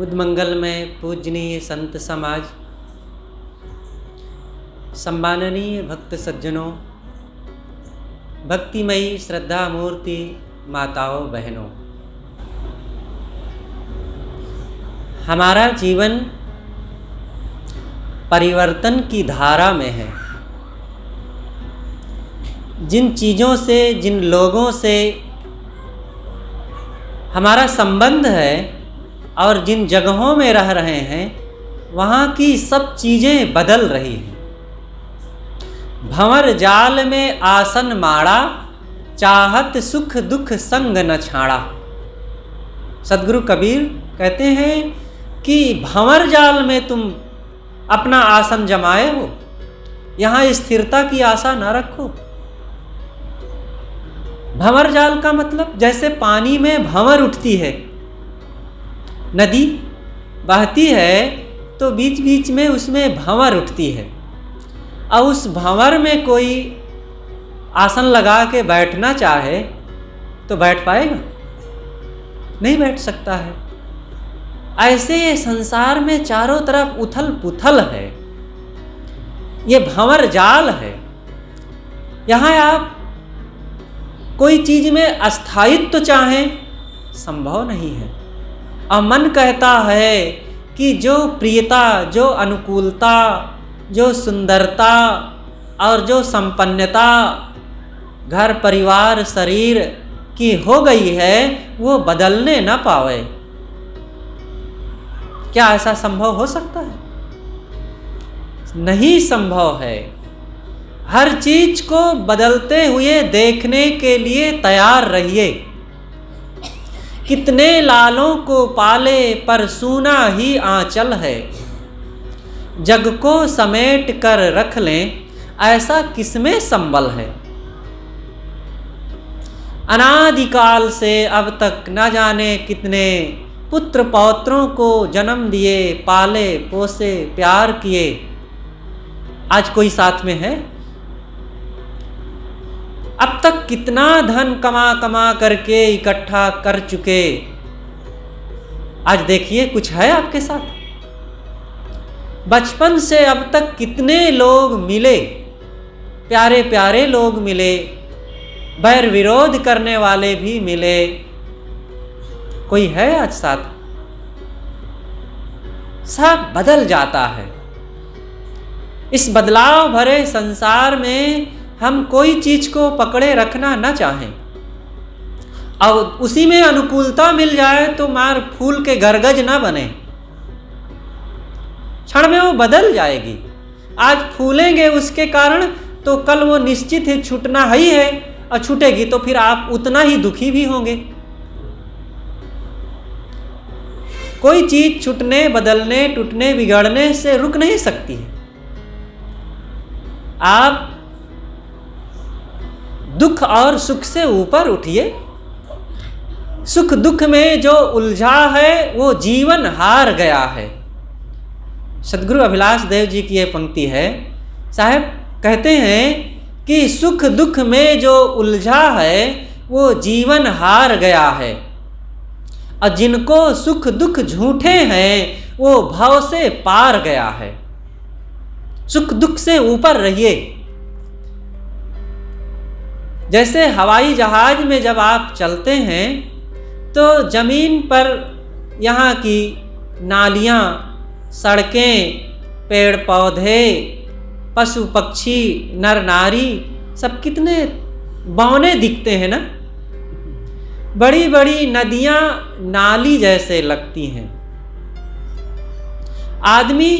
बुद्ध मंगल में पूजनीय संत समाज, सम्माननीय भक्त सज्जनों, भक्तिमयी श्रद्धा मूर्ति माताओं बहनों, हमारा जीवन परिवर्तन की धारा में है। जिन चीज़ों से, जिन लोगों से हमारा संबंध है और जिन जगहों में रह रहे हैं, वहाँ की सब चीज़ें बदल रही हैं। भंवर जाल में आसन माड़ा, चाहत सुख दुख संग न छाड़ा। सद्गुरु कबीर कहते हैं कि भंवर जाल में तुम अपना आसन जमाए हो, यहाँ स्थिरता की आशा न रखो। भंवर जाल का मतलब जैसे पानी में भंवर उठती है, नदी बहती है तो बीच बीच में उसमें भंवर उठती है, और उस भंवर में कोई आसन लगा के बैठना चाहे तो बैठ पाएगा? नहीं बैठ सकता है। ऐसे ये संसार में चारों तरफ उथल पुथल है, ये भंवर जाल है। यहाँ आप कोई चीज में अस्थायित्व चाहें, संभव नहीं है। और मन कहता है कि जो प्रियता, जो अनुकूलता, जो सुंदरता और जो संपन्नता घर परिवार शरीर की हो गई है, वो बदलने न पावे। क्या ऐसा संभव हो सकता है? नहीं संभव है। हर चीज को बदलते हुए देखने के लिए तैयार रहिए। कितने लालों को पाले पर सूना ही आंचल है, जग को समेट कर रख लें ऐसा किसमें संबल है। अनादिकाल से अब तक न जाने कितने पुत्र पौत्रों को जन्म दिए, पाले पोसे प्यार किए, आज कोई साथ में है? अब तक कितना धन कमा कमा करके इकट्ठा कर चुके, आज देखिए कुछ है आपके साथ? बचपन से अब तक कितने लोग मिले, प्यारे प्यारे लोग मिले, बैर विरोध करने वाले भी मिले, कोई है आज साथ? सब बदल जाता है। इस बदलाव भरे संसार में हम कोई चीज को पकड़े रखना न चाहें, और उसी में अनुकूलता मिल जाए तो मार फूल के गरगज न बने। क्षण में वो बदल जाएगी। आज फूलेंगे उसके कारण तो कल वो निश्चित ही छूटना ही है, और छूटेगी तो फिर आप उतना ही दुखी भी होंगे। कोई चीज छूटने, बदलने, टूटने, बिगड़ने से रुक नहीं सकती है। आप दुख और सुख से ऊपर उठिए। सुख दुख में जो उलझा है वो जीवन हार गया है। सद्गुरु अभिलाष देव जी की ये पंक्ति है। साहब कहते हैं कि सुख दुख में जो उलझा है वो जीवन हार गया है, और जिनको सुख दुख झूठे हैं वो भव से पार गया है। सुख दुख से ऊपर रहिए। जैसे हवाई जहाज में जब आप चलते हैं तो जमीन पर यहाँ की नालियाँ, सड़कें, पेड़ पौधे, पशु पक्षी, नर नारी सब कितने बौने दिखते हैं ना। बड़ी बड़ी नदियाँ नाली जैसे लगती हैं। आदमी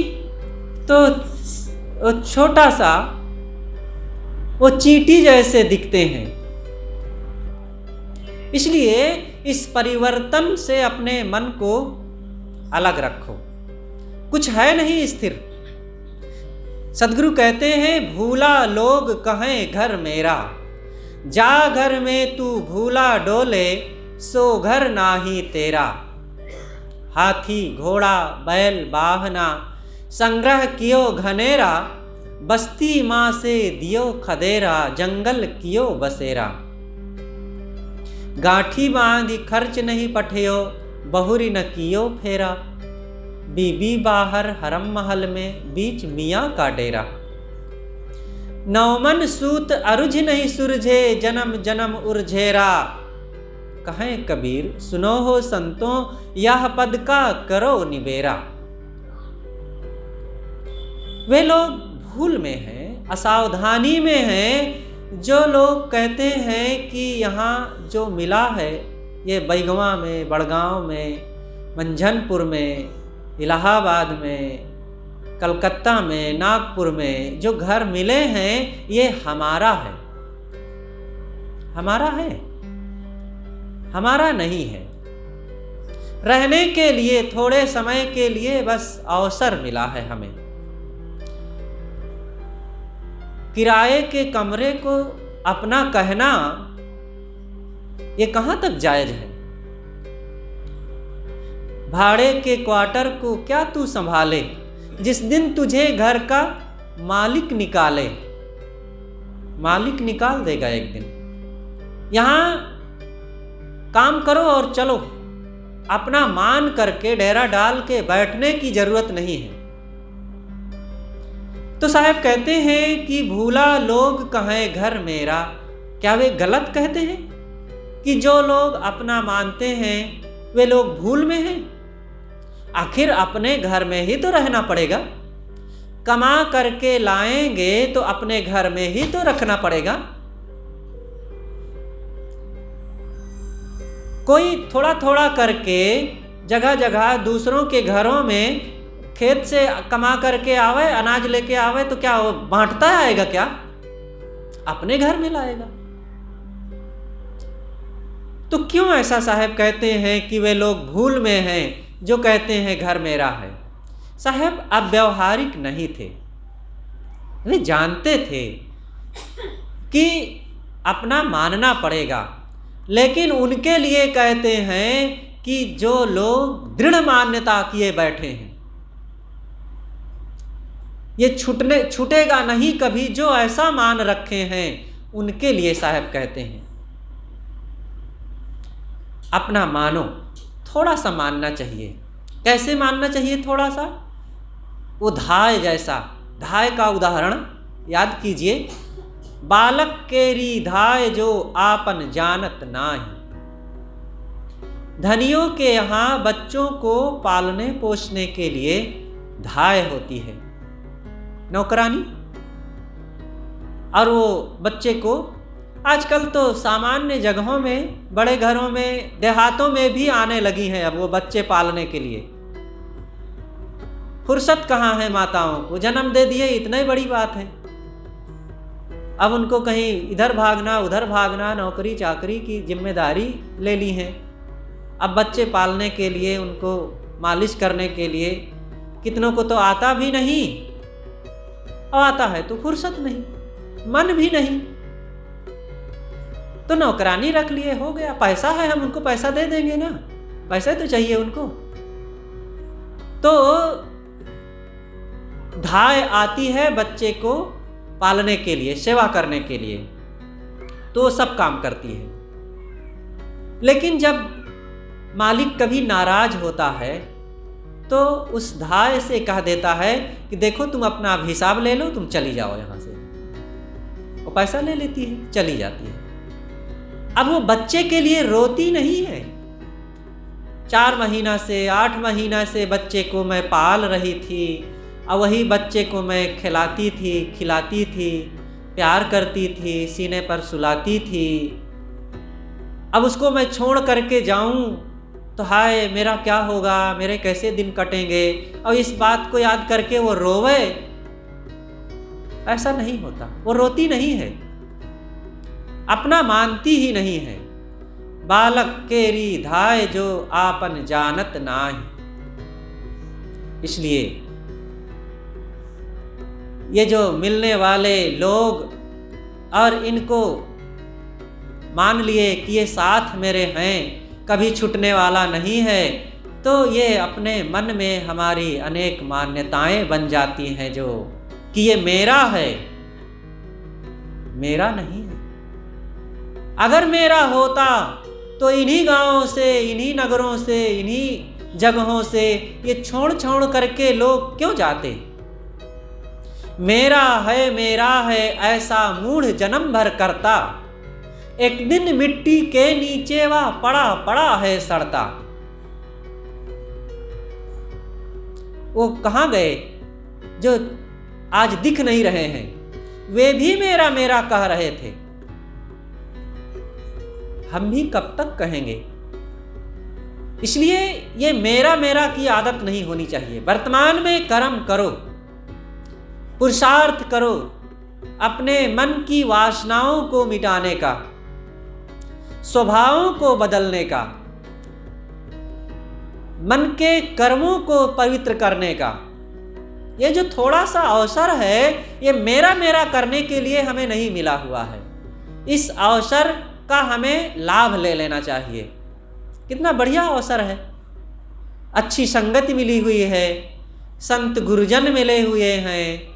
तो छोटा सा, वो चींटी जैसे दिखते हैं। इसलिए इस परिवर्तन से अपने मन को अलग रखो। कुछ है नहीं स्थिर। सद्गुरु कहते हैं भूला लोग कहें घर मेरा, जा घर में तू भूला डोले, सो घर नाही तेरा। हाथी घोड़ा बैल बाहना, संग्रह कियो घनेरा, बस्ती माँ से दियो खदेरा, जंगल कियो बसेरा। गांठी बांधी खर्च नहीं पठियो, बहुरी न कियो फेरा। बीबी बाहर हरम महल में बीच मियाँ का डेरा। नौमन सूत अरुझ नहीं सुरझे जन्म जन्म उर्झेरा। कहें कबीर सुनो हो संतों यह पद का करो निबेरा। वे लोग भूल में हैं, असावधानी में हैं, जो लोग कहते हैं कि यहाँ जो मिला है ये बैगवा में, बड़गांव में, मंझनपुर में, इलाहाबाद में, कलकत्ता में, नागपुर में जो घर मिले हैं ये हमारा है। हमारा है? हमारा नहीं है। रहने के लिए थोड़े समय के लिए बस अवसर मिला है हमें। किराए के कमरे को अपना कहना ये कहां तक जायज है? भाड़े के क्वार्टर को क्या तू संभाले, जिस दिन तुझे घर का मालिक निकाले। मालिक निकाल देगा एक दिन। यहां काम करो और चलो, अपना मान करके डेरा डाल के बैठने की जरूरत नहीं है। तो साहब कहते हैं कि भूला लोग कहें घर मेरा। क्या वे गलत कहते हैं कि जो लोग अपना मानते हैं वे लोग भूल में हैं? आखिर अपने घर में ही तो रहना पड़ेगा। कमा करके लाएंगे तो अपने घर में ही तो रखना पड़ेगा। कोई थोड़ा थोड़ा करके जगह जगह दूसरों के घरों में खेत से कमा करके आवे, अनाज लेके आवे तो क्या वो बांटता आएगा क्या? अपने घर में लाएगा। तो क्यों ऐसा साहब कहते हैं कि वे लोग भूल में हैं जो कहते हैं घर मेरा है? साहब अब व्यवहारिक नहीं थे, वे जानते थे कि अपना मानना पड़ेगा, लेकिन उनके लिए कहते हैं कि जो लोग दृढ़ मान्यता किए बैठे हैं ये छूटेगा नहीं कभी, जो ऐसा मान रखे हैं उनके लिए साहब कहते हैं अपना मानो। थोड़ा सा मानना चाहिए। कैसे मानना चाहिए? थोड़ा सा वो धाय जैसा। धाय का उदाहरण याद कीजिए। बालक केरी धाय जो आपन जानत नाही। धनियों के यहाँ बच्चों को पालने पोषने के लिए धाय होती है, नौकरानी। और वो बच्चे को आजकल तो सामान्य जगहों में, बड़े घरों में, देहातों में भी आने लगी हैं अब वो बच्चे पालने के लिए। फुर्सत कहाँ है माताओं को? जन्म दे दिए, इतना ही बड़ी बात है। अब उनको कहीं इधर भागना उधर भागना, नौकरी चाकरी की जिम्मेदारी ले ली है। अब बच्चे पालने के लिए, उनको मालिश करने के लिए कितनों को तो आता भी नहीं, और आता है तो फुर्सत नहीं, मन भी नहीं, तो नौकरानी रख लिए, हो गया। पैसा है, हम उनको पैसा दे देंगे ना, पैसा तो चाहिए उनको। तो धाय आती है बच्चे को पालने के लिए, सेवा करने के लिए, तो सब काम करती है। लेकिन जब मालिक कभी नाराज होता है तो उस धाय से कह देता है कि देखो तुम अपना अब हिसाब ले लो, तुम चली जाओ यहाँ से। वो पैसा ले लेती है, चली जाती है। अब वो बच्चे के लिए रोती नहीं है। 4 महीना से 8 महीना से बच्चे को मैं पाल रही थी, और वही बच्चे को मैं खिलाती थी, खिलाती थी, प्यार करती थी, सीने पर सुलाती थी। अब उसको मैं छोड़ करके जाऊं तो हाय मेरा क्या होगा, मेरे कैसे दिन कटेंगे, और इस बात को याद करके वो रोवे। ऐसा नहीं होता। वो रोती नहीं है, अपना मानती ही नहीं है। बालक केरी धाय जो आपन जानत नाही। इसलिए ये जो मिलने वाले लोग और इनको मान लिए कि ये साथ मेरे हैं, कभी छूटने वाला नहीं है, तो ये अपने मन में हमारी अनेक मान्यताएं बन जाती हैं जो कि ये मेरा है, मेरा नहीं है। अगर मेरा होता तो इन्हीं गांवों से, इन्हीं नगरों से, इन्हीं जगहों से ये छोड़ छोड़ करके लोग क्यों जाते? मेरा है ऐसा मूढ़ जन्म भर करता, एक दिन मिट्टी के नीचे वह पड़ा पड़ा है सड़ता। वो कहाँ गए जो आज दिख नहीं रहे हैं? वे भी मेरा मेरा कह रहे थे। हम भी कब तक कहेंगे? इसलिए ये मेरा मेरा की आदत नहीं होनी चाहिए। वर्तमान में कर्म करो, पुरुषार्थ करो अपने मन की वासनाओं को मिटाने का, स्वभावों को बदलने का, मन के कर्मों को पवित्र करने का। ये जो थोड़ा सा अवसर है, ये मेरा मेरा करने के लिए हमें नहीं मिला हुआ है। इस अवसर का हमें लाभ ले लेना चाहिए। कितना बढ़िया अवसर है, अच्छी संगति मिली हुई है, संत गुरुजन मिले हुए हैं,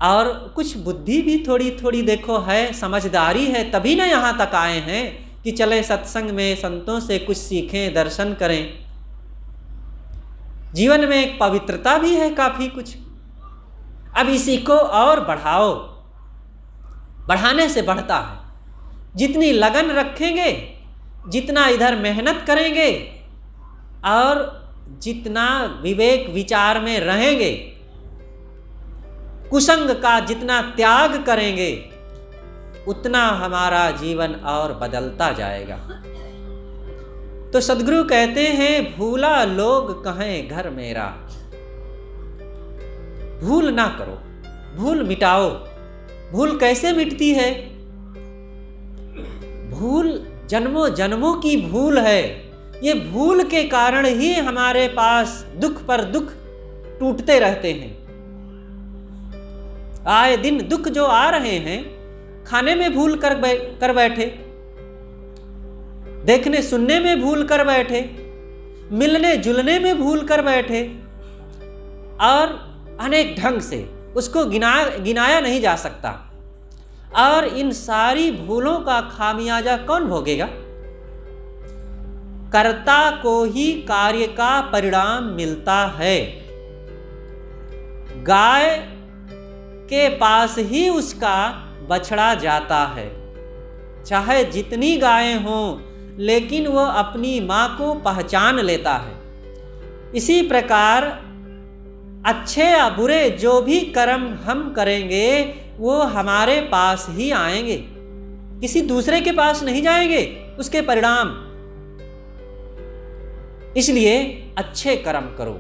और कुछ बुद्धि भी थोड़ी थोड़ी देखो है, समझदारी है, तभी ना यहाँ तक आए हैं कि चले सत्संग में संतों से कुछ सीखें, दर्शन करें। जीवन में एक पवित्रता भी है काफ़ी कुछ। अब इसी को और बढ़ाओ, बढ़ाने से बढ़ता है। जितनी लगन रखेंगे, जितना इधर मेहनत करेंगे और जितना विवेक विचार में रहेंगे, कुसंग का जितना त्याग करेंगे, उतना हमारा जीवन और बदलता जाएगा। तो सद्गुरु कहते हैं, भूला लोग कहें घर मेरा। भूल ना करो, भूल मिटाओ। भूल कैसे मिटती है? भूल जन्मों जन्मों की भूल है। ये भूल के कारण ही हमारे पास दुख पर दुख टूटते रहते हैं। आए दिन दुख जो आ रहे हैं, खाने में भूल कर बैठे, देखने सुनने में भूल कर बैठे, मिलने जुलने में भूल कर बैठे, और अनेक ढंग से उसको गिनाया नहीं जा सकता। और इन सारी भूलों का खामियाजा कौन भोगेगा? कर्ता को ही कार्य का परिणाम मिलता है। गाय के पास ही उसका बछड़ा जाता है। चाहे जितनी गायें हों, लेकिन वह अपनी माँ को पहचान लेता है। इसी प्रकार अच्छे या बुरे जो भी कर्म हम करेंगे, वो हमारे पास ही आएंगे, किसी दूसरे के पास नहीं जाएंगे उसके परिणाम। इसलिए अच्छे कर्म करो,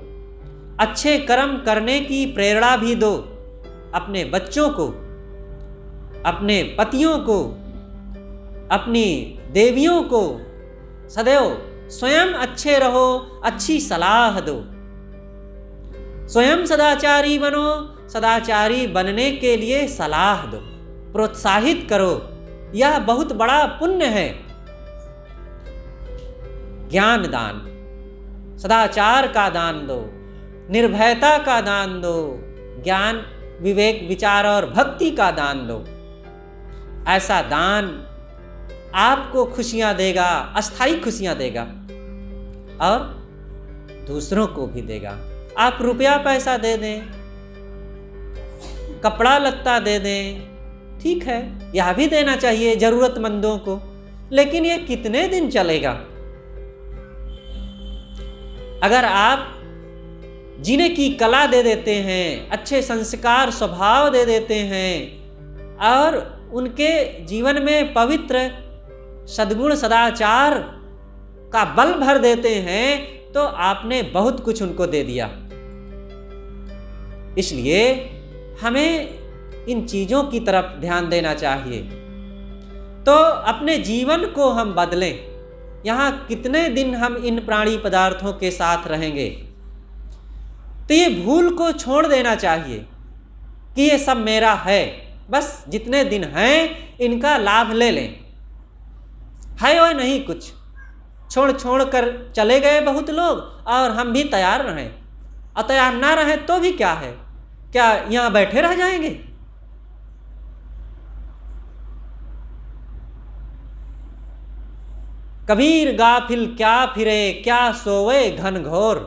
अच्छे कर्म करने की प्रेरणा भी दो अपने बच्चों को, अपने पतियों को, अपनी देवियों को। सदैव स्वयं अच्छे रहो, अच्छी सलाह दो। स्वयं सदाचारी बनो, सदाचारी बनने के लिए सलाह दो, प्रोत्साहित करो। यह बहुत बड़ा पुण्य है। ज्ञान दान, सदाचार का दान दो, निर्भयता का दान दो, ज्ञान विवेक विचार और भक्ति का दान दो। ऐसा दान आपको खुशियां देगा, अस्थाई खुशियां देगा, और दूसरों को भी देगा। आप रुपया पैसा दे दें, कपड़ा लत्ता दे दें, ठीक है, यह भी देना चाहिए जरूरतमंदों को, लेकिन ये कितने दिन चलेगा? अगर आप जीने की कला दे देते हैं, अच्छे संस्कार स्वभाव दे देते हैं, और उनके जीवन में पवित्र सद्गुण सदाचार का बल भर देते हैं, तो आपने बहुत कुछ उनको दे दिया। इसलिए हमें इन चीज़ों की तरफ ध्यान देना चाहिए। तो अपने जीवन को हम बदलें। यहाँ कितने दिन हम इन प्राणी पदार्थों के साथ रहेंगे? तो ये भूल को छोड़ देना चाहिए कि ये सब मेरा है, बस जितने दिन हैं इनका लाभ ले लें। है और नहीं कुछ, छोड़ छोड़ कर चले गए बहुत लोग, और हम भी तैयार रहें। और तैयार ना रहें तो भी क्या है, क्या यहाँ बैठे रह जाएंगे? कबीर गाफिल क्या फिरे क्या सोवे घनघोर,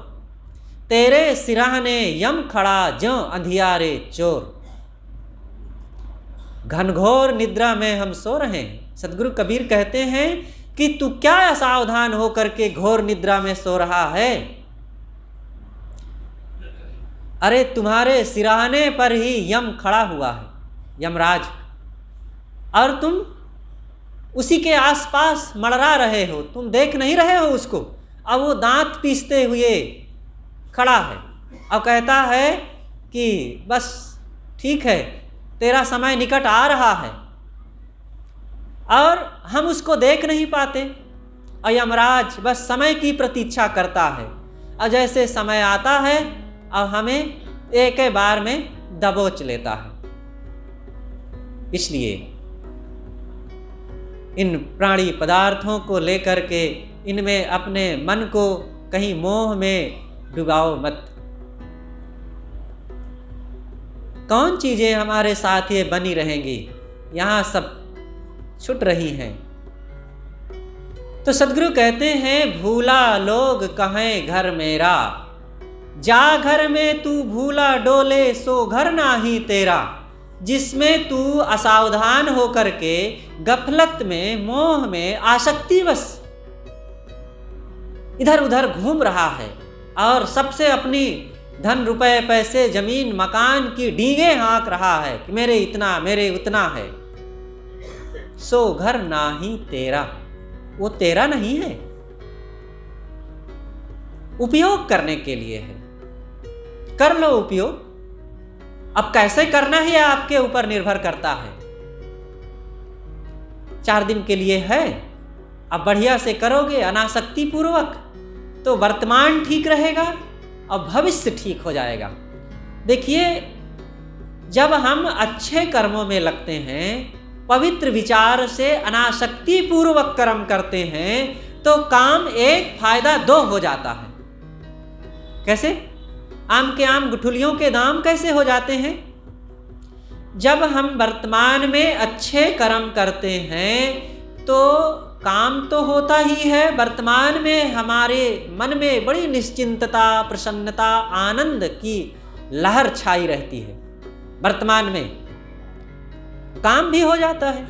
तेरे सिरहाने यम खड़ा ज्यों अंधियारे चोर। घनघोर निद्रा में हम सो रहे हैं। सदगुरु कबीर कहते हैं कि तू क्या असावधान होकर के घोर निद्रा में सो रहा है। अरे तुम्हारे सिरहाने पर ही यम खड़ा हुआ है, यमराज, और तुम उसी के आसपास मड़रा रहे हो। तुम देख नहीं रहे हो उसको। अब वो दांत पीसते हुए खड़ा है और कहता है कि बस ठीक है, तेरा समय निकट आ रहा है, और हम उसको देख नहीं पाते। और यमराज बस समय की प्रतीक्षा करता है, और जैसे समय आता है और हमें एक बार में दबोच लेता है। इसलिए इन प्राणी पदार्थों को लेकर के इनमें अपने मन को कहीं मोह में डुबाओ मत। कौन चीज़ें हमारे साथ ये बनी रहेंगी, यहाँ सब छूट रही हैं। तो सदगुरु कहते हैं भूला लोग कहें घर मेरा, जा घर में तू भूला डोले सो घर नाही तेरा। जिसमें तू असावधान होकर के गफलत में, मोह में, आसक्तिवश इधर उधर घूम रहा है और सबसे अपनी धन रुपए पैसे जमीन मकान की डींगे हाँक रहा है कि मेरे इतना मेरे उतना है, सो घर नाही तेरा। वो तेरा नहीं है, उपयोग करने के लिए है। कर लो उपयोग। अब कैसे करना है आपके ऊपर निर्भर करता है। 4 दिन के लिए है, अब बढ़िया से करोगे अनासक्ति पूर्वक तो वर्तमान ठीक रहेगा और भविष्य ठीक हो जाएगा। देखिए, जब हम अच्छे कर्मों में लगते हैं, पवित्र विचार से अनासक्ति पूर्वक कर्म करते हैं, तो काम 1 फायदा 2 हो जाता है। कैसे? आम के आम गुठलियों के दाम कैसे हो जाते हैं? जब हम वर्तमान में अच्छे कर्म करते हैं तो काम तो होता ही है, वर्तमान में हमारे मन में बड़ी निश्चिंतता, प्रसन्नता, आनंद की लहर छाई रहती है। वर्तमान में काम भी हो जाता है।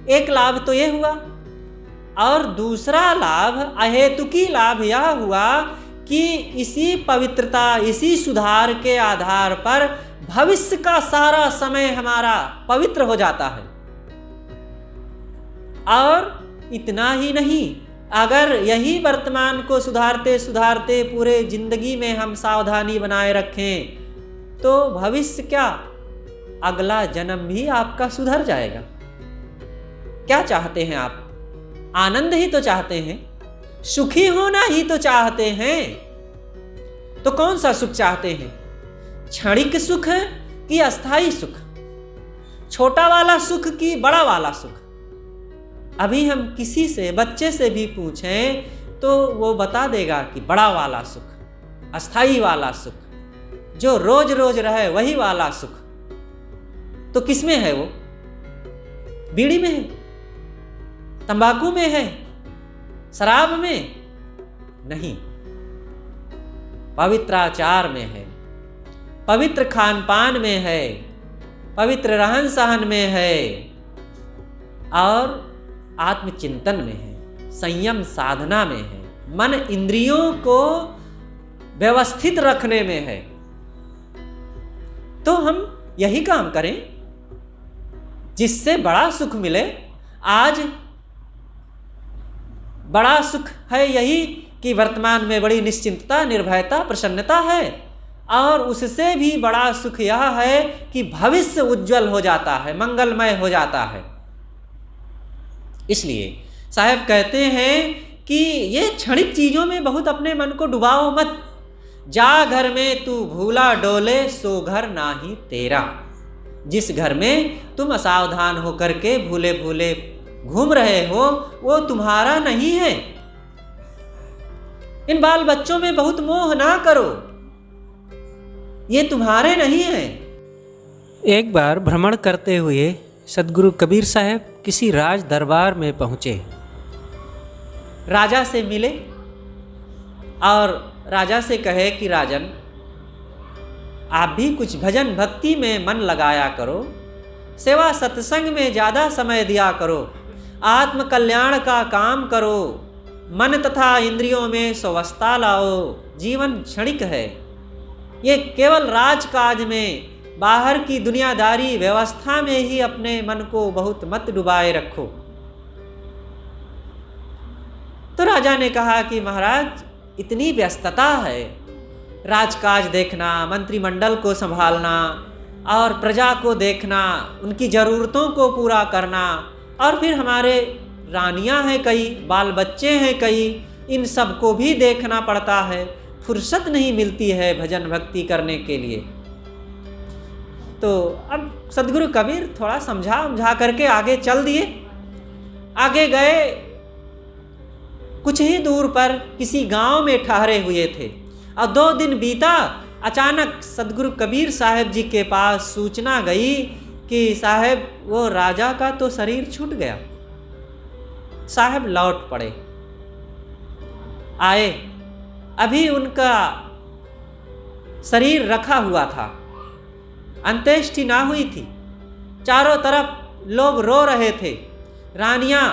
एक लाभ तो ये हुआ, और दूसरा लाभ, अहेतुकी लाभ यह हुआ कि इसी पवित्रता, इसी सुधार के आधार पर भविष्य का सारा समय हमारा पवित्र हो जाता है। और इतना ही नहीं, अगर यही वर्तमान को सुधारते सुधारते पूरे जिंदगी में हम सावधानी बनाए रखें तो भविष्य क्या, अगला जन्म भी आपका सुधर जाएगा। क्या चाहते हैं आप? आनंद ही तो चाहते हैं, सुखी होना ही तो चाहते हैं। तो कौन सा सुख चाहते हैं? क्षणिक सुख कि अस्थाई सुख? छोटा वाला सुख कि बड़ा वाला सुख? अभी हम किसी से, बच्चे से भी पूछें तो वो बता देगा कि बड़ा वाला सुख, अस्थाई वाला सुख, जो रोज रोज रहे वही वाला सुख। तो किसमें है वो? बीड़ी में है, तंबाकू में है, शराब में नहीं, पवित्राचार में है, पवित्र खान पान में है, पवित्र रहन सहन में है, और आत्मचिंतन में है, संयम साधना में है, मन इंद्रियों को व्यवस्थित रखने में है। तो हम यही काम करें जिससे बड़ा सुख मिले। आज बड़ा सुख है यही कि वर्तमान में बड़ी निश्चिंतता, निर्भयता, प्रसन्नता है, और उससे भी बड़ा सुख यह है कि भविष्य उज्जवल हो जाता है, मंगलमय हो जाता है। इसलिए साहब कहते हैं कि ये क्षणिक चीज़ों में बहुत अपने मन को डुबाओ मत। जा घर में तू भूला डोले सो घर नाही तेरा। जिस घर में तुम असावधान होकर के भूले भूले घूम रहे हो वो तुम्हारा नहीं है। इन बाल बच्चों में बहुत मोह ना करो, ये तुम्हारे नहीं है। एक बार भ्रमण करते हुए सदगुरु कबीर साहब किसी राज दरबार में पहुँचे। राजा से मिले और राजा से कहे कि राजन, आप भी कुछ भजन भक्ति में मन लगाया करो, सेवा सत्संग में ज़्यादा समय दिया करो, आत्म कल्याण का काम करो, मन तथा इंद्रियों में स्वस्थता लाओ। जीवन क्षणिक है, ये केवल राजकाज में, बाहर की दुनियादारी व्यवस्था में ही अपने मन को बहुत मत डुबाए रखो। तो राजा ने कहा कि महाराज, इतनी व्यस्तता है, राजकाज देखना, मंत्रिमंडल को संभालना और प्रजा को देखना, उनकी ज़रूरतों को पूरा करना, और फिर हमारे रानियां हैं कई, बाल बच्चे हैं कई, इन सब को भी देखना पड़ता है, फुर्सत नहीं मिलती है भजन भक्ति करने के लिए। तो अब सदगुरु कबीर थोड़ा समझा करके आगे चल दिए। आगे गए, कुछ ही दूर पर किसी गांव में ठहरे हुए थे और 2 दिन बीता। अचानक सदगुरु कबीर साहब जी के पास सूचना गई कि साहब, वो राजा का तो शरीर छूट गया। साहब लौट पड़े, आए, अभी उनका शरीर रखा हुआ था, अंत्येष्टि ना हुई थी। चारों तरफ लोग रो रहे थे, रानियां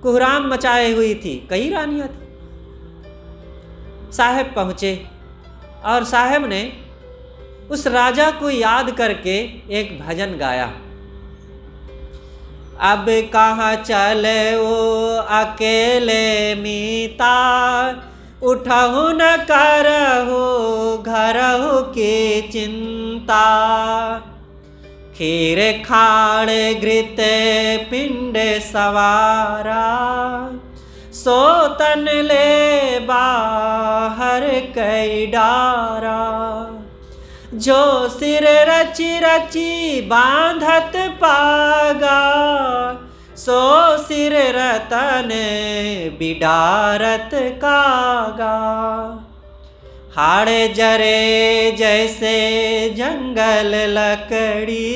कुहराम मचाए हुई थी, कई रानियां थी। साहब पहुँचे और साहब ने उस राजा को याद करके एक भजन गाया। अब कहाँ चले वो अकेले मीता, उठहु न करहु घरहु की चिंता, खीर खाड़ घृत पिंड सवारा, सोतन ले बाहर कई डारा, जो सिर रची रची बांधत पागा, सो सिर रतन बिडारत कागा, हाड़े जरे जैसे जंगल लकड़ी,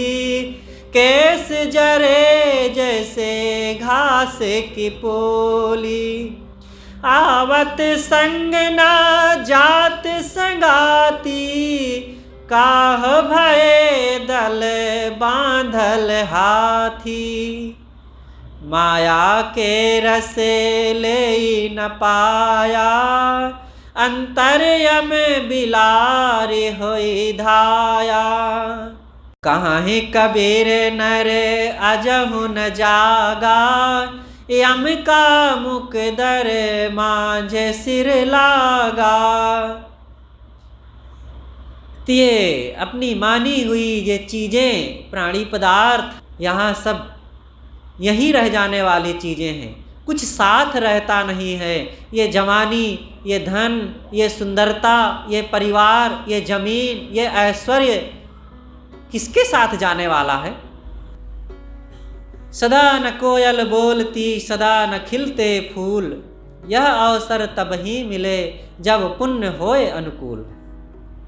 केस जरे जैसे घास की पोली, आवत संग ना जात संगाती, काह भये दल बांधल हाथी, माया के रसे ले न पाया, अंतर्यम बिलारी होई धाया, कहाँ ही कबीर नर अजहु न जागा, यम का मुक दर मांझे सिर लागा। तो ये अपनी मानी हुई ये चीज़ें, प्राणी पदार्थ, यहाँ सब यहीं रह जाने वाली चीज़ें हैं, कुछ साथ रहता नहीं है। ये जवानी, ये धन, ये सुंदरता, ये परिवार, ये जमीन, ये ऐश्वर्य किसके साथ जाने वाला है? सदा न कोयल बोलती, सदा न खिलते फूल, यह अवसर तब ही मिले जब पुण्य होए अनुकूल।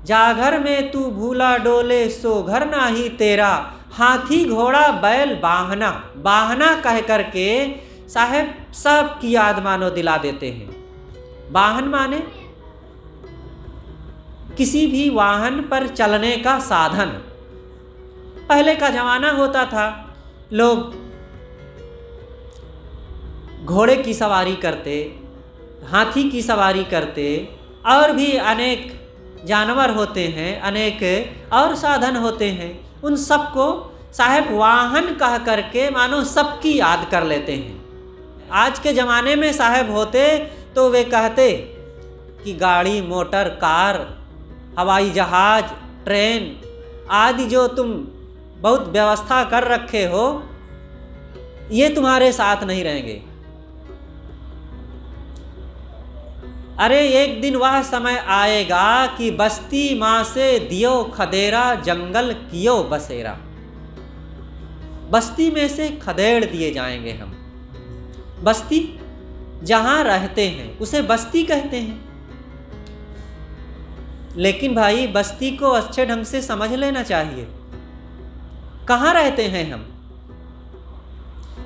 जाघर में तू भूला डोले सो घर ना ही तेरा, हाथी घोड़ा बैल बाहना, बाहना कह करके साहब सब की याद मानो दिला देते हैं। वाहन माने किसी भी वाहन पर चलने का साधन। पहले का जमाना होता था, लोग घोड़े की सवारी करते, हाथी की सवारी करते, और भी अनेक जानवर होते हैं, अनेक और साधन होते हैं। उन सबको साहब वाहन कह करके मानो सबकी याद कर लेते हैं। आज के ज़माने में साहब होते तो वे कहते कि गाड़ी, मोटर, कार, हवाई जहाज़, ट्रेन आदि जो तुम बहुत व्यवस्था कर रखे हो, ये तुम्हारे साथ नहीं रहेंगे। अरे एक दिन वह समय आएगा कि बस्ती माँ से दियो खदेरा, जंगल कियो बसेरा। बस्ती में से खदेड़ दिए जाएंगे हम। बस्ती जहाँ रहते हैं उसे बस्ती कहते हैं। लेकिन भाई बस्ती को अच्छे ढंग से समझ लेना चाहिए। कहाँ रहते हैं हम?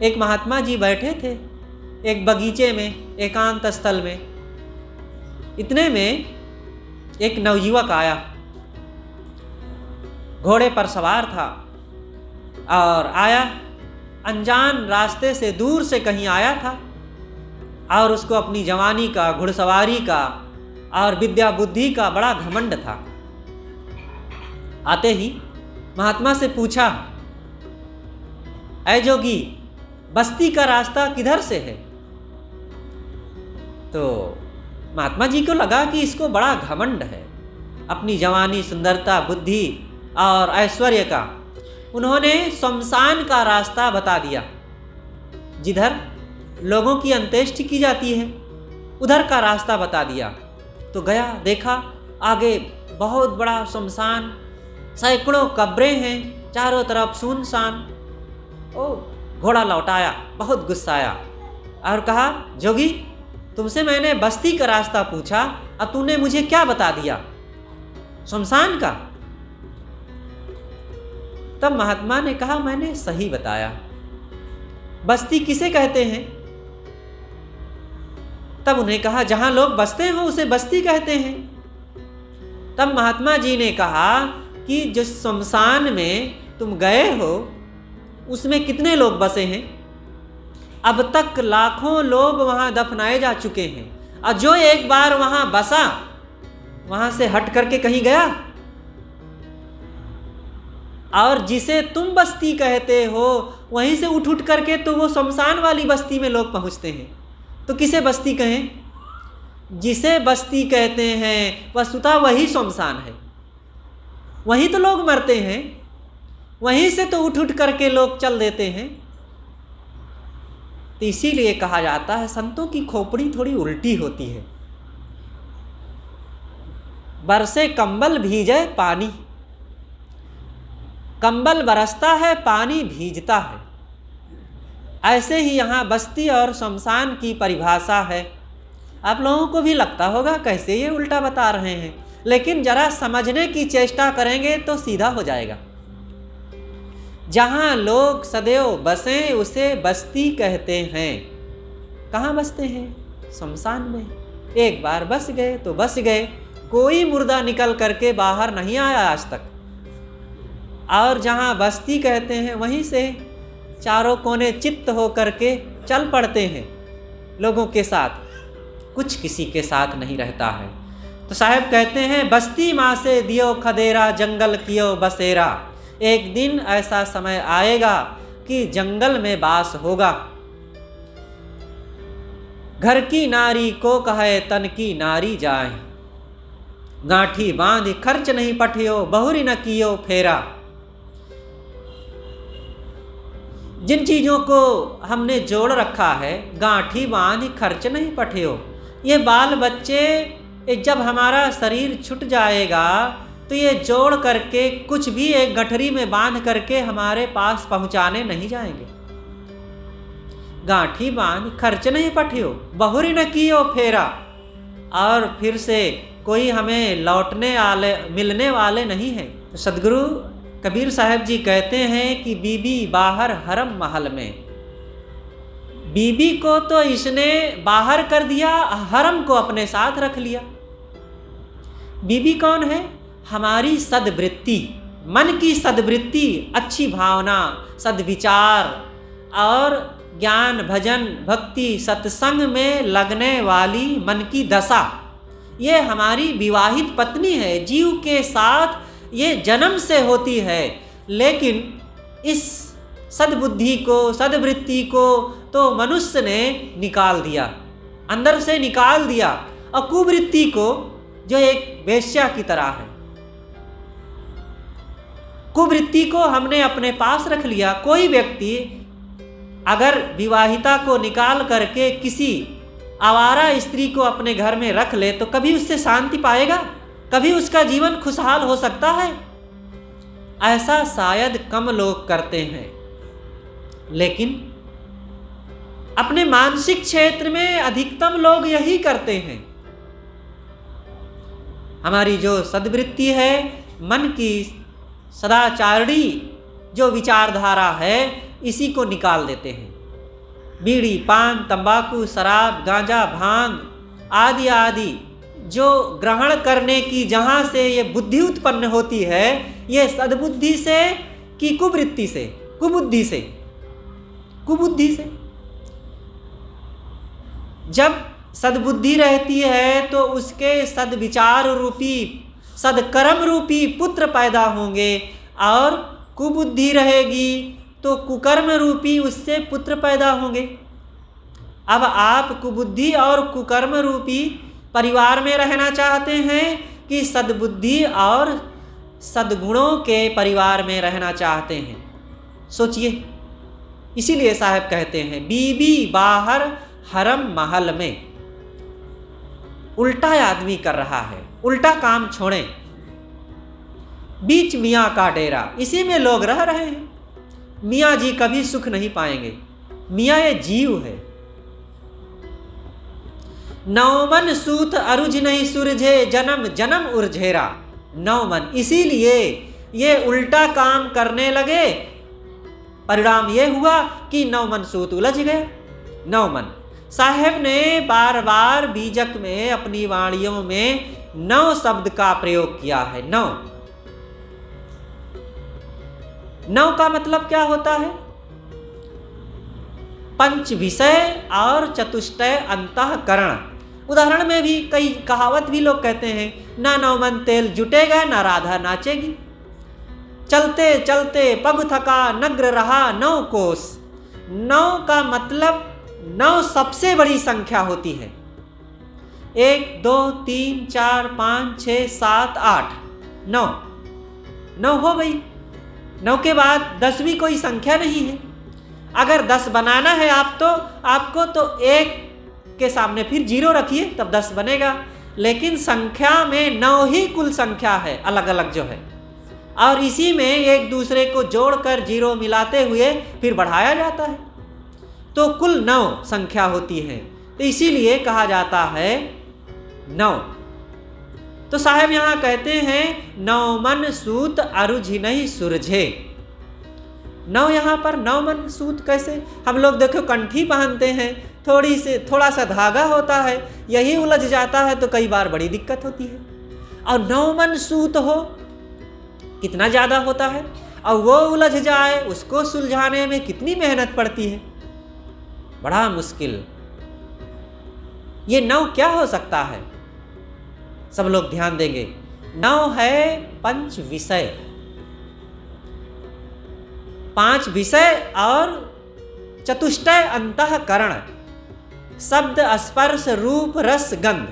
एक महात्मा जी बैठे थे एक बगीचे में, एकांत स्थल में। इतने में एक नवयुवक आया, घोड़े पर सवार था और आया, अनजान रास्ते से, दूर से कहीं आया था और उसको अपनी जवानी का, घुड़सवारी का और विद्या बुद्धि का बड़ा घमंड था। आते ही महात्मा से पूछा, ऐ जोगी, बस्ती का रास्ता किधर से है? तो महात्मा जी को लगा कि इसको बड़ा घमंड है अपनी जवानी, सुंदरता, बुद्धि और ऐश्वर्य का। उन्होंने शमशान का रास्ता बता दिया, जिधर लोगों की अंत्येष्टि की जाती है, उधर का रास्ता बता दिया। तो गया, देखा आगे बहुत बड़ा शमशान, सैकड़ों कब्रें हैं, चारों तरफ सुनसान। ओ, घोड़ा लौटाया, बहुत गुस्साया और कहा, जोगी, तुमसे मैंने बस्ती का रास्ता पूछा, अब तूने मुझे क्या बता दिया, शमशान का? तब महात्मा ने कहा, मैंने सही बताया। बस्ती किसे कहते हैं? तब उन्हें कहा, जहां लोग बसते हो उसे बस्ती कहते हैं। तब महात्मा जी ने कहा कि जिस शमशान में तुम गए हो उसमें कितने लोग बसे हैं? अब तक लाखों लोग वहां दफनाए जा चुके हैं, और जो एक बार वहां बसा, वहां से हट करके कहीं गया? और जिसे तुम बस्ती कहते हो वहीं से उठ उठ करके तो वो शमशान वाली बस्ती में लोग पहुंचते हैं। तो किसे बस्ती कहें? जिसे बस्ती कहते हैं वस्तुतः वही शमशान है, वहीं तो लोग मरते हैं, वहीं से तो उठ उठ करके लोग चल देते हैं। तो इसीलिए कहा जाता है, संतों की खोपड़ी थोड़ी उल्टी होती है। बरसे कंबल भीजे पानी, कंबल बरसता है, पानी भीजता है। ऐसे ही यहाँ बस्ती और शमशान की परिभाषा है। आप लोगों को भी लगता होगा कैसे ये उल्टा बता रहे हैं, लेकिन जरा समझने की चेष्टा करेंगे तो सीधा हो जाएगा। जहाँ लोग सदैव बसें उसे बस्ती कहते हैं। कहाँ बसते हैं? शमशान में। एक बार बस गए तो बस गए, कोई मुर्दा निकल करके बाहर नहीं आया आज तक। और जहाँ बस्ती कहते हैं वहीं से चारों कोने चित्त हो करके चल पड़ते हैं लोगों के साथ, कुछ किसी के साथ नहीं रहता है। तो साहब कहते हैं, बस्ती माँ से दियो खदेरा, जंगल कियो बसेरा। एक दिन ऐसा समय आएगा कि जंगल में बास होगा। घर की नारी को कहे तन की नारी जाए, गांठी बांध खर्च नहीं पठियो, बहुरी न कियो फेरा। जिन चीज़ों को हमने जोड़ रखा है, गांठी बांध खर्च नहीं पठियो, ये बाल बच्चे जब हमारा शरीर छूट जाएगा तो ये जोड़ करके कुछ भी एक गठरी में बांध करके हमारे पास पहुंचाने नहीं जाएंगे। गांठी बांध खर्च नहीं पठियो, बहुरी न कियो फेरा। और फिर से कोई हमें लौटने वाले, मिलने वाले नहीं हैं। तो सदगुरु कबीर साहब जी कहते हैं कि बीबी बाहर हरम महल में। बीबी को तो इसने बाहर कर दिया, हरम को अपने साथ रख लिया। बीबी कौन है? हमारी सद्वृत्ति, मन की सद्वृत्ति, अच्छी भावना, सद्विचार और ज्ञान, भजन, भक्ति, सत्संग में लगने वाली मन की दशा, ये हमारी विवाहित पत्नी है। जीव के साथ ये जन्म से होती है, लेकिन इस सद्बुद्धि को, सद्वृत्ति को तो मनुष्य ने निकाल दिया, अंदर से निकाल दिया। और कुवृत्ति को, जो एक वेश्या की तरह है, कुवृत्ति को हमने अपने पास रख लिया। कोई व्यक्ति अगर विवाहिता को निकाल करके किसी आवारा स्त्री को अपने घर में रख ले तो कभी उससे शांति पाएगा? कभी उसका जीवन खुशहाल हो सकता है? ऐसा शायद कम लोग करते हैं, लेकिन अपने मानसिक क्षेत्र में अधिकतम लोग यही करते हैं। हमारी जो सद्वृत्ति है, मन की सदाचारी जो विचारधारा है, इसी को निकाल देते हैं। बीड़ी, पान, तंबाकू, शराब, गांजा, भांग आदि आदि जो ग्रहण करने की जहाँ से ये बुद्धि उत्पन्न होती है, ये सद्बुद्धि से कि कुवृत्ति से, कुबुद्धि से, कुबुद्धि से। जब सद्बुद्धि रहती है तो उसके सद्विचार रूपी, सद्कर्म रूपी पुत्र पैदा होंगे, और कुबुद्धि रहेगी तो कुकर्म रूपी उससे पुत्र पैदा होंगे। अब आप कुबुद्धि और कुकर्म रूपी परिवार में रहना चाहते हैं कि सद्बुद्धि और सद्गुणों के परिवार में रहना चाहते हैं? सोचिए। इसीलिए साहब कहते हैं बीबी बाहर हरम महल में। उल्टा आदमी कर रहा है, उल्टा काम छोड़ें। बीच मियाँ का डेरा, इसी में लोग रह रहे हैं। मियाँ जी कभी सुख नहीं पाएंगे। मियाँ ये जीव है। नौमन सूत अरुज नहीं सुरझे, जन्म जन्म उर्झेरा। नौमन, इसीलिए ये उल्टा काम करने लगे। परिणाम ये हुआ कि नौमन सूत उलझ गए। नौमन साहेब ने बार बार बीजक में, अपनी वाणियों में नौ शब्द का प्रयोग किया है। नौ, नौ का मतलब क्या होता है? पंच विषय और चतुष्टय अंतःकरण। उदाहरण में भी कई कहावत भी लोग कहते हैं, ना नौमन तेल जुटेगा ना राधा नाचेगी। चलते चलते पग थका नग्र रहा नौ कोस। नौ का मतलब नौ सबसे बड़ी संख्या होती है। 1 2 3 4 5 6 7 8 9, 9 हो गई। 9 के बाद 10वीं कोई संख्या नहीं है। अगर 10 बनाना है आपको तो 1 के सामने फिर 0 रखिए, तब 10 बनेगा। लेकिन संख्या में 9 ही कुल संख्या है, अलग अलग जो है, और इसी में एक दूसरे को जोड़कर 0 मिलाते हुए फिर बढ़ाया जाता है, तो कुल 9 संख्या होती है। तो इसीलिए कहा जाता है 9। तो साहब यहाँ कहते हैं नौमन सूत अरुझ नहीं सुरझे। 9 यहाँ पर नौमन सूत कैसे? हम लोग देखो कंठी पहनते हैं, थोड़ा सा धागा होता है, यही उलझ जाता है तो कई बार बड़ी दिक्कत होती है। और नौमन सूत हो, कितना ज़्यादा होता है, और वो उलझ जाए, उसको सुलझाने में कितनी मेहनत पड़ती है, बड़ा मुश्किल। ये 9 क्या हो सकता है? सब लोग ध्यान देंगे। 9 है पंच विषय, 5 विषय और चतुष्टय अंतःकरण, शब्द स्पर्श रूप रस गंध,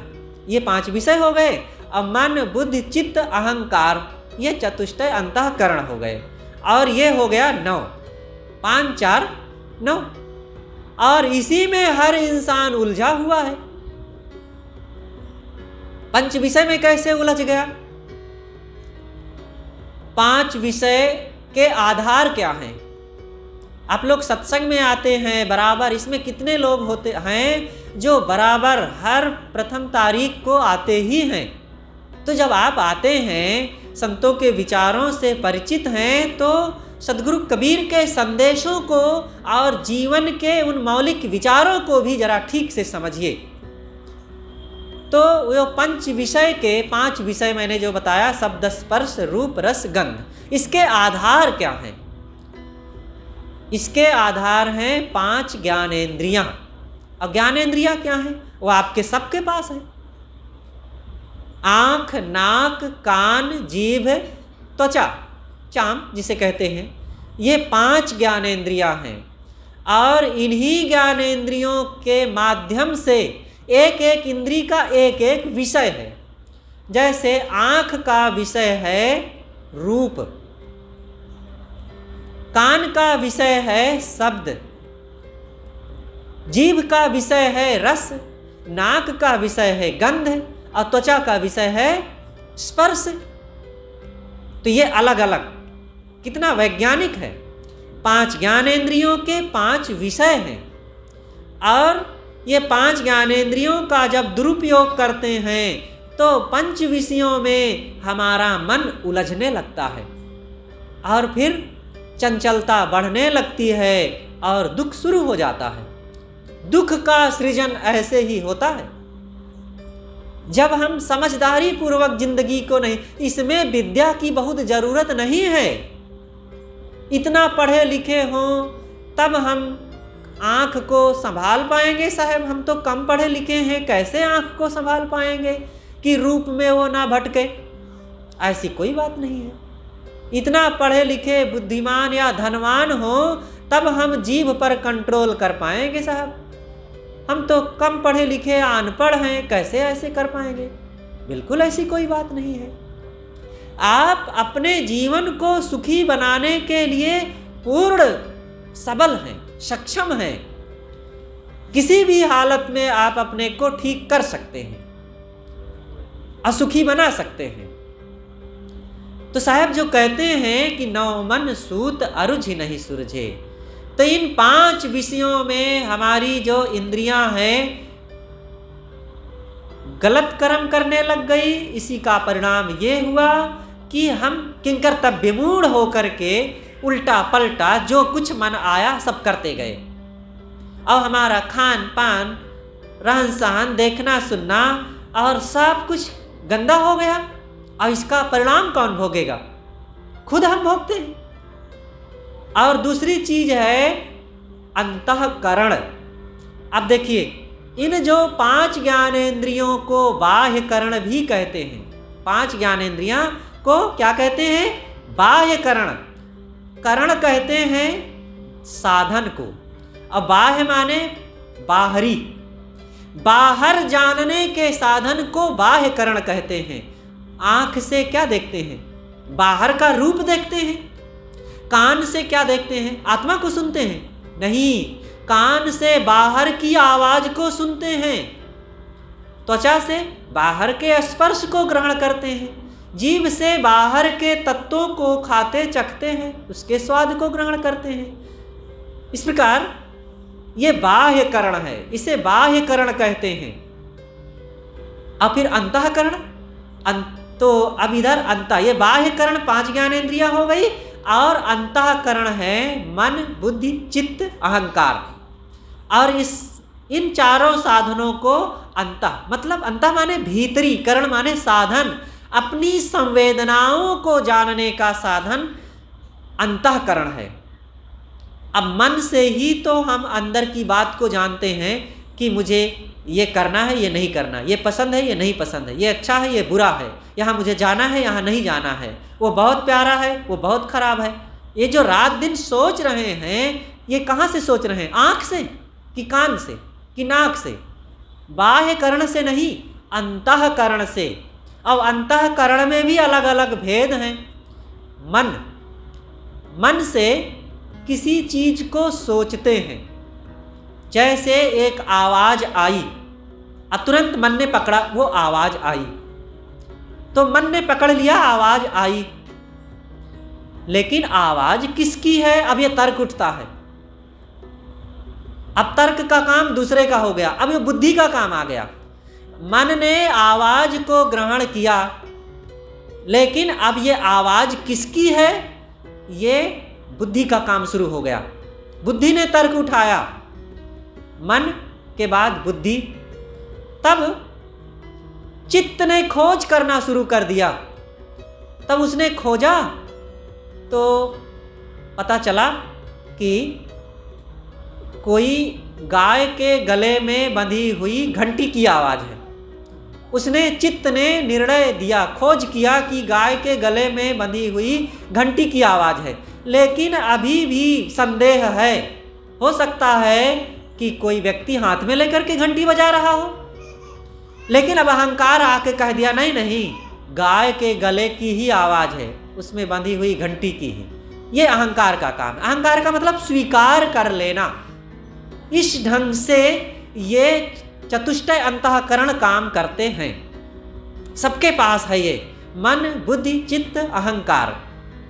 ये 5 विषय हो गए। और मन बुद्धि चित्त अहंकार, ये चतुष्टय अंतःकरण हो गए। और ये हो गया 9, 5 4 9। और इसी में हर इंसान उलझा हुआ है। पंच विषय में कैसे उलझ गया? 5 विषय के आधार क्या हैं? आप लोग सत्संग में आते हैं बराबर, इसमें कितने लोग होते हैं जो बराबर हर प्रथम तारीख को आते ही हैं? तो जब आप आते हैं, संतों के विचारों से परिचित हैं, तो सदगुरु कबीर के संदेशों को और जीवन के उन मौलिक विचारों को भी जरा ठीक से समझिए। तो वो पंच विषय के 5 विषय मैंने जो बताया, शब्द स्पर्श रूप रस गंध, इसके आधार क्या हैं? इसके आधार हैं 5 ज्ञानेंद्रियां। और ज्ञानेंद्रियां क्या हैं? वो आपके सबके पास है। आँख, नाक, कान, जीभ, त्वचा, चाम जिसे कहते हैं, ये 5 ज्ञानेंद्रियां हैं। और इन्हीं ज्ञानेंद्रियों के माध्यम से एक एक इंद्री का एक एक विषय है। जैसे आँख का विषय है रूप, कान का विषय है शब्द, जीभ का विषय है रस, नाक का विषय है गंध, और त्वचा का विषय है स्पर्श। तो ये अलग अलग कितना वैज्ञानिक है। 5 ज्ञानेंद्रियों के 5 विषय हैं। और ये 5 ज्ञानेंद्रियों का जब दुरुपयोग करते हैं तो पंच विषयों में हमारा मन उलझने लगता है, और फिर चंचलता बढ़ने लगती है और दुख शुरू हो जाता है। दुख का सृजन ऐसे ही होता है जब हम समझदारी पूर्वक जिंदगी को नहीं, इसमें विद्या की बहुत जरूरत नहीं है। इतना पढ़े लिखे हों तब हम आँख को संभाल पाएंगे साहब, हम तो कम पढ़े लिखे हैं, कैसे आँख को संभाल पाएंगे कि रूप में वो ना भटके? ऐसी कोई बात नहीं है। इतना पढ़े लिखे बुद्धिमान या धनवान हो तब हम जीभ पर कंट्रोल कर पाएंगे साहब, हम तो कम पढ़े लिखे अनपढ़ हैं, कैसे ऐसे कर पाएंगे? बिल्कुल ऐसी कोई बात नहीं है। आप अपने जीवन को सुखी बनाने के लिए पूर्ण सबल हैं, सक्षम हैं। किसी भी हालत में आप अपने को ठीक कर सकते हैं, असुखी बना सकते हैं। तो साहब जो कहते हैं कि नौ मन सूत अरुझ नहीं सुरझे, तो इन 5 विषयों में हमारी जो इंद्रियां हैं गलत कर्म करने लग गई। इसी का परिणाम ये हुआ कि हम किंकर्तव्य मूढ़ होकर के उल्टा पलटा जो कुछ मन आया सब करते गए। और हमारा खान पान, रहन सहन, देखना सुनना और सब कुछ गंदा हो गया। और इसका परिणाम कौन भोगेगा? खुद हम भोगते हैं। और दूसरी चीज है अंतःकरण। अब देखिए, इन जो 5 ज्ञानेंद्रियों को बाह्य करण भी कहते हैं। 5 ज्ञानेंद्रियां को क्या कहते हैं? बाह्य करण। करण कहते हैं साधन को, और बाह्य माने बाहरी, बाहर जानने के साधन को बाह्य करण कहते हैं। आंख से क्या देखते हैं? बाहर का रूप देखते हैं। कान से क्या देखते हैं? आत्मा को सुनते हैं? नहीं, कान से बाहर की आवाज को सुनते हैं। त्वचा से बाहर के स्पर्श को ग्रहण करते हैं। जीभ से बाहर के तत्वों को खाते चखते हैं, उसके स्वाद को ग्रहण करते हैं। इस प्रकार ये बाह्य करण है, इसे बाह्य करण कहते हैं। और फिर अंतःकरण, तो अब इधर ये बाह्य करण 5 ज्ञानेंद्रियां हो गई, और अंतःकरण है मन, बुद्धि, चित्त, अहंकार। और इन चारों साधनों को मतलब अंतः माने भीतरी, करण माने साधन, अपनी संवेदनाओं को जानने का साधन अंतःकरण है। अब मन से ही तो हम अंदर की बात को जानते हैं कि मुझे ये करना है, ये नहीं करना, ये पसंद है, ये नहीं पसंद है, ये अच्छा है, ये बुरा है, यहाँ मुझे जाना है, यहाँ नहीं जाना है, वो बहुत प्यारा है, वो बहुत खराब है। ये जो रात दिन सोच रहे हैं, ये कहाँ से सोच रहे हैं? आँख से कि कान से कि नाक से? बाह्य करण से नहीं, अंतःकरण से। और अंतःकरण में भी अलग अलग भेद हैं। मन से किसी चीज को सोचते हैं। जैसे एक आवाज आई, तुरंत मन ने पकड़ा, वो आवाज आई, तो मन ने पकड़ लिया, आवाज आई। लेकिन आवाज किसकी है? अब ये तर्क उठता है। अब तर्क का काम दूसरे का हो गया, अब ये बुद्धि का काम आ गया। मन ने आवाज को ग्रहण किया, लेकिन अब ये आवाज किसकी है? ये बुद्धि का काम शुरू हो गया। बुद्धि ने तर्क उठाया, मन के बाद बुद्धि, तब चित्त ने खोज करना शुरू कर दिया। तब उसने खोजा तो पता चला कि कोई गाय के गले में बंधी हुई घंटी की आवाज़ है। उसने, चित्त ने निर्णय दिया, खोज किया कि गाय के गले में बंधी हुई घंटी की आवाज़ है। लेकिन अभी भी संदेह है, हो सकता है कि कोई व्यक्ति हाथ में लेकर के घंटी बजा रहा हो। लेकिन अब अहंकार आके कह दिया, नहीं नहीं, गाय के गले की ही आवाज़ है, उसमें बंधी हुई घंटी की ही। ये अहंकार का काम है। अहंकार का मतलब स्वीकार कर लेना। इस ढंग से ये चतुष्टय अंतःकरण काम करते हैं। सबके पास है ये मन, बुद्धि, चित्त, अहंकार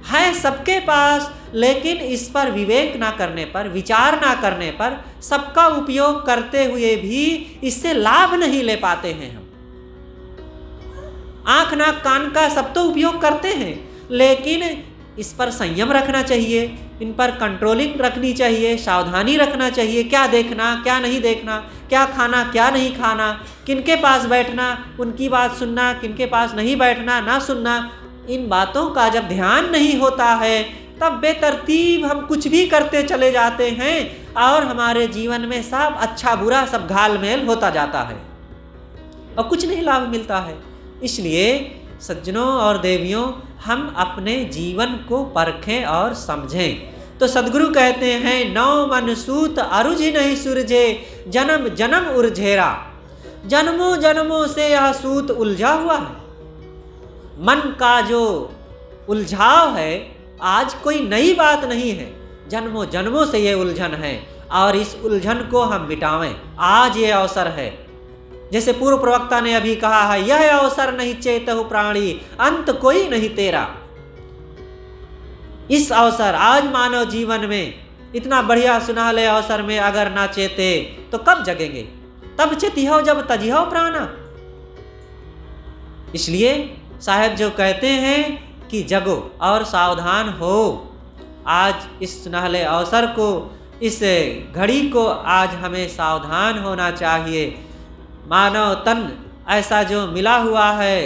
है सबके पास। लेकिन इस पर विवेक ना करने पर, विचार ना करने पर, सबका उपयोग करते हुए भी इससे लाभ नहीं ले पाते हैं हम। आँख, नाक, कान का सब तो उपयोग करते हैं, लेकिन इस पर संयम रखना चाहिए। इन पर कंट्रोलिंग रखनी चाहिए, सावधानी रखना चाहिए, क्या देखना क्या नहीं देखना, क्या खाना क्या नहीं खाना, किनके पास बैठना उनकी बात सुनना, किनके पास नहीं बैठना ना सुनना। इन बातों का जब ध्यान नहीं होता है तब बेतरतीब हम कुछ भी करते चले जाते हैं और हमारे जीवन में सब अच्छा बुरा सब घालमेल होता जाता है और कुछ नहीं लाभ मिलता है। इसलिए सज्जनों और देवियों, हम अपने जीवन को परखें और समझें। तो सद्गुरु कहते हैं, नौ मन सूत अरुझ नहीं सुरझे, जन्म जन्म उर्झेरा। जन्मों जन्मों से यह सूत उलझा हुआ है। मन का जो उलझाव है आज कोई नई बात नहीं है, जन्मों जन्मों से ये उलझन है और इस उलझन को हम मिटावें। आज ये अवसर है, जैसे पूर्व प्रवक्ता ने अभी कहा है, यह अवसर नहीं चेतहु प्राणी, अंत कोई नहीं तेरा। इस अवसर आज मानव जीवन में इतना बढ़िया सुनहले अवसर में अगर ना चेते तो कब जगेंगे? तब चेतिहो जब तजिहो प्राणा। इसलिए साहब जो कहते हैं कि जगो और सावधान हो। आज इस सुनहले अवसर को, इस घड़ी को आज हमें सावधान होना चाहिए। मानव तन ऐसा जो मिला हुआ है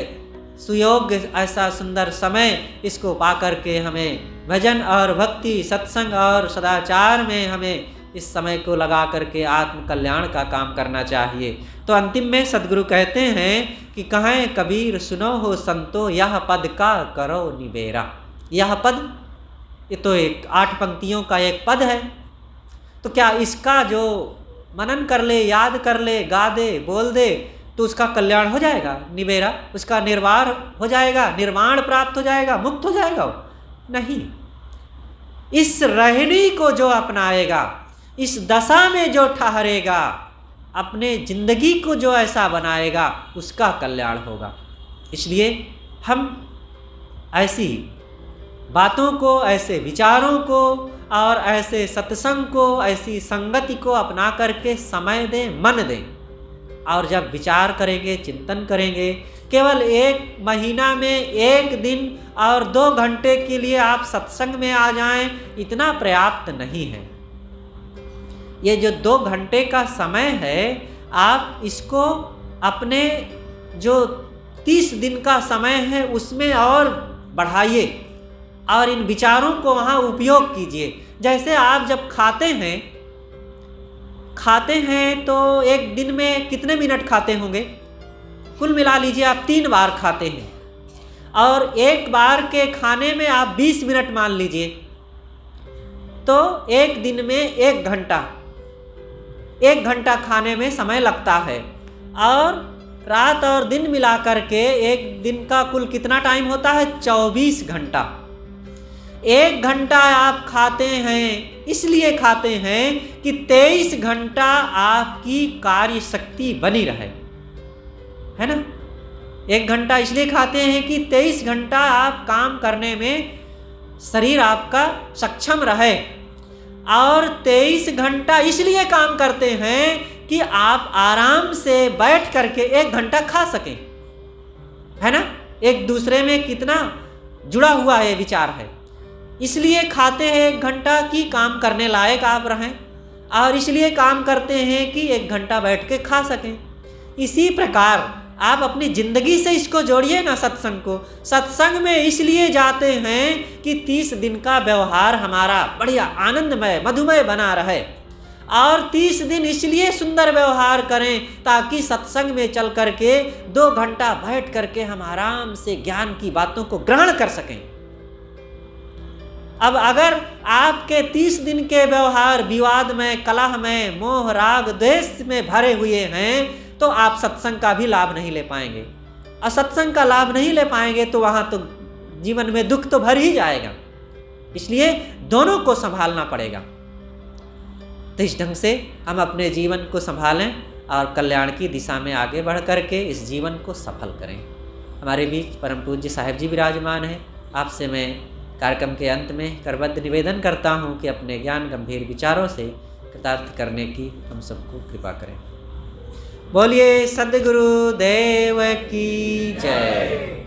सुयोग्य, ऐसा सुंदर समय, इसको पाकर के हमें भजन और भक्ति, सत्संग और सदाचार में हमें इस समय को लगा करके आत्म कल्याण का काम करना चाहिए। तो अंतिम में सद्गुरु कहते हैं कि कहें कबीर सुनो हो संतो, यह पद का करो निबेरा। यह पद, ये तो एक 8 पंक्तियों का एक पद है, तो क्या इसका जो मनन कर ले, याद कर ले, गा दे, बोल दे तो उसका कल्याण हो जाएगा, निबेरा, उसका निर्वाण हो जाएगा, निर्वाण प्राप्त हो जाएगा, मुक्त हो जाएगा? नहीं। इस रहनी को जो अपनाएगा, इस दशा में जो ठहरेगा, अपने जिंदगी को जो ऐसा बनाएगा, उसका कल्याण होगा। इसलिए हम ऐसी बातों को, ऐसे विचारों को और ऐसे सत्संग को, ऐसी संगति को अपना करके समय दें, मन दें। और जब विचार करेंगे, चिंतन करेंगे, केवल 1 महीना में 1 दिन और 2 घंटे के लिए आप सत्संग में आ जाएं, इतना पर्याप्त नहीं है। ये जो 2 घंटे का समय है, आप इसको अपने जो 30 दिन का समय है उसमें और बढ़ाइए और इन विचारों को वहाँ उपयोग कीजिए। जैसे आप जब खाते हैं तो एक दिन में कितने मिनट खाते होंगे? कुल मिला लीजिए आप 3 बार खाते हैं और एक बार के खाने में आप 20 मिनट मान लीजिए, तो एक दिन में 1 घंटा खाने में समय लगता है। और रात और दिन मिला करके एक दिन का कुल कितना टाइम होता है? 24 घंटा। 1 घंटा आप खाते हैं, इसलिए खाते हैं कि 23 घंटा आपकी कार्य शक्ति बनी रहे, है ना? 1 घंटा इसलिए खाते हैं कि 23 घंटा आप काम करने में शरीर आपका सक्षम रहे। और 23 घंटा इसलिए काम करते हैं कि आप आराम से बैठ करके 1 घंटा खा सकें, है ना? एक दूसरे में कितना जुड़ा हुआ है विचार है। इसलिए खाते हैं 1 घंटा कि काम करने लायक आप रहें, और इसलिए काम करते हैं कि 1 घंटा बैठ के खा सकें। इसी प्रकार आप अपनी ज़िंदगी से इसको जोड़िए ना, सत्संग को। सत्संग में इसलिए जाते हैं कि 30 दिन का व्यवहार हमारा बढ़िया आनंदमय मधुमय बना रहे, और 30 दिन इसलिए सुंदर व्यवहार करें ताकि सत्संग में चल करके 2 घंटा बैठ करके हम आराम से ज्ञान की बातों को ग्रहण कर सकें। अब अगर आपके 30 दिन के व्यवहार विवाद में, कलह में, मोह राग द्वेष में भरे हुए हैं तो आप सत्संग का भी लाभ नहीं ले पाएंगे। और सत्संग का लाभ नहीं ले पाएंगे तो वहाँ तो जीवन में दुख तो भर ही जाएगा। इसलिए दोनों को संभालना पड़ेगा। तो इस ढंग से हम अपने जीवन को संभालें और कल्याण की दिशा में आगे बढ़ करके इस जीवन को सफल करें। हमारे बीच परम पूज्य साहिब जी विराजमान हैं। आपसे मैं कार्यक्रम के अंत में करबद्ध निवेदन करता हूँ कि अपने ज्ञान गंभीर विचारों से कृतार्थ करने की हम सबको कृपा करें। बोलिए सद्गुरु देव की जय।